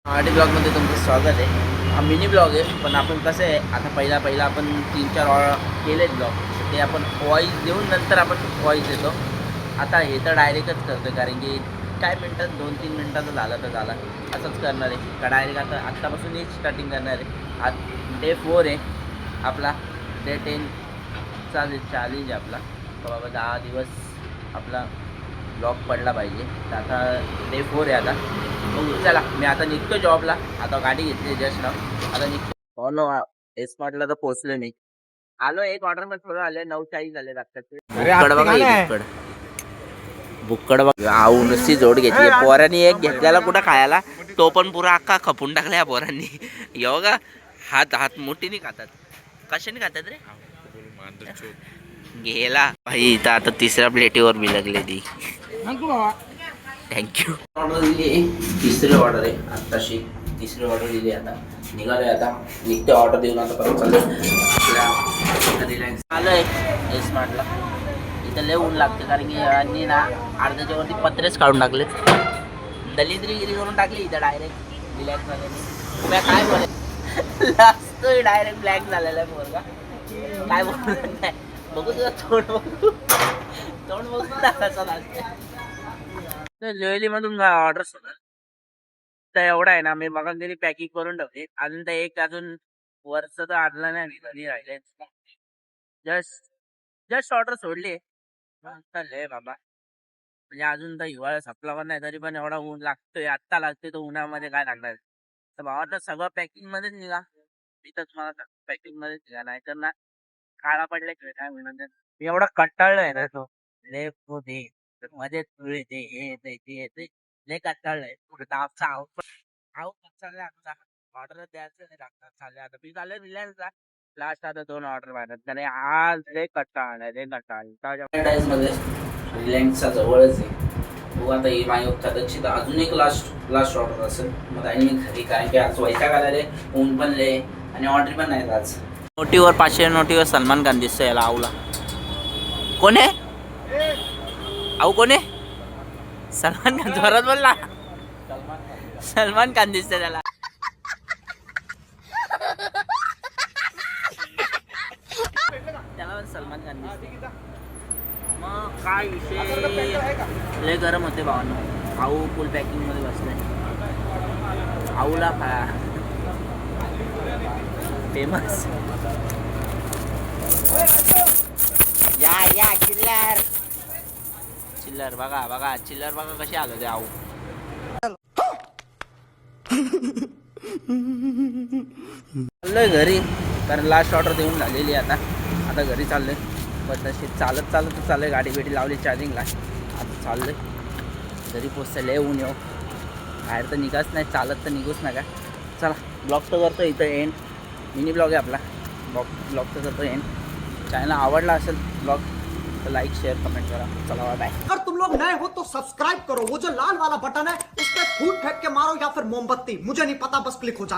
RD ब्लॉगमध्ये तुमचं स्वागत आहे. हा मिनी ब्लॉग आहे, पण आपण कसं आहे आता पहिला आपण 3-4 केलेत ब्लॉग, ते आपण वॉईस देऊन नंतर आपण वॉईस देतो. आता हे तर डायरेक्टच करतो कारण की काय मिनटात 2-3 मिनटाचं झालं तर झालं असंच करणार आहे का डायरेक्ट आता आत्तापासून हेच स्टार्टिंग करणार आहे. आज डे 4 आहे आपला. डे 10 चॅलेंज आपला तर बाबा 10 दिवस आपला ब्लॉग पडला पाहिजे. तर आता डे 4 आहे आता. मग चला मी आता निघतो जॉबला. आता गाडी घेतली जस्ट ना, आता निघतो. हो ना, एस्मार्टला तर पोहोचलो मी. आलो एक ऑर्डर मध्ये थोडं आले 9:40 झाले लागतात. बुक्कड बघा ही बुक्कड बघा. आऊ नुसती जोड घेतली पोरांनी. एक घेतल्याला कुठं खायला, तो पण पुरा अख्खा खपून टाकला या पोरांनी. येऊ का हात मोठीने खातात. कशाने खातात रे? गेला भाई. इथं आता तिसऱ्या प्लेटीवर मी लागले ती. थँक्यू. ऑर्डर दिली आहे, तिसरी ऑर्डर आहे आत्ताशी. तिसरी ऑर्डर दिली आता निघालोय. आता निघते ऑर्डर देऊन आता परत चालू रिलायन्स आलोय एस्मार्टला. इथं लय ऊन लागते कारण की यांनी ना अर्ध्याच्या वरती पत्रेच काढून टाकलेत. दलिद्रीगिरी करून टाकली इथं डायरेक्ट रिलॅक्स झाले. काय बोलाय लागतोय डायरेक्ट ब्लॅक झालेला आहे पोरगा. काय बोलत नाही. बघू तुझं तोंड बघून टाकायचं लागतं. लोयली मधून ऑर्डर तर एवढा आहे ना, मी बघा तरी पॅकिंग करून ठेवते. अजून तर एक अजून वर्ष तर आणलं नाही कधी राहिले. जस्ट ऑर्डर सोडली लय बाबा. म्हणजे अजून तर हिवाळा संपला पण नाही तरी पण एवढा ऊन लागतोय. आत्ता लागतोय तर उन्हामध्ये काय लागणार. तर भावा तर सगळं पॅकिंग मध्येच निघा. मी तर तुम्हाला पॅकिंग मध्येच निघा, नाही तर ना काळा पडले काय म्हणून. मी एवढा कंटाळलोय ना तो लय दे मध्ये ते हे ते लय कंटाळलंय. चाललंय आता ऑर्डर द्यायचं नाही लागणार. चाललंय आता मी चाललंय रिलायन्सला. लास्ट आता 2 ऑर्डर मारत त्याने. आज लय कंटाळा लय कंटाळा मध्ये रिलायन्सच्या जवळच आहे. हो आता ही माझी कदाचित अजून एक लास्ट ऑर्डर असेल. मग आणि मी घरी कारण की आज वैताग आला रे. ऊन पण लय आणि ऑर्डर पण नाहीत आज. नोटीवर 500 नोटीवर सलमान खान दिसतोय याला. आऊला कोण आहे? आऊ कोण आहे? सलमान खान. जोरात बोलला. सलमान खान दिसतोय त्याला. त्याला पण सलमान खान दिसतोय. मग काय विषय लय गरम होते भावांनो. आऊ फुल पॅकिंग मध्ये बसलाय. आऊला फेमस या चिल्लर बघा चिल्लर बघा कशी आलो ते आऊ. चाललोय घरी कारण लास्ट ऑर्डर देऊन झालेली आता घरी चाललोय. पण तशी चालत चाललोय. गाडी बिडी लावली चार्जिंगला. आता चाललोय घरी पोचतं. लय ऊन येऊ बाहेर तर निघाच नाही. चालत तर निघूच नका. चला ब्लॉग तर करतो इथं एंड. मिनी ब्लॉग आहे आपला. ब्लॉग तर करतो एंड. चॅनल आवडला असेल ब्लॉग तो लाइक शेयर कमेंट करा. चला बाय. अगर तुम लोग नए हो तो सब्सक्राइब करो. वो जो लाल वाला बटन है उस पर फूट फेंक के मारो या फिर मोमबत्ती, मुझे नहीं पता, बस क्लिक हो जाना.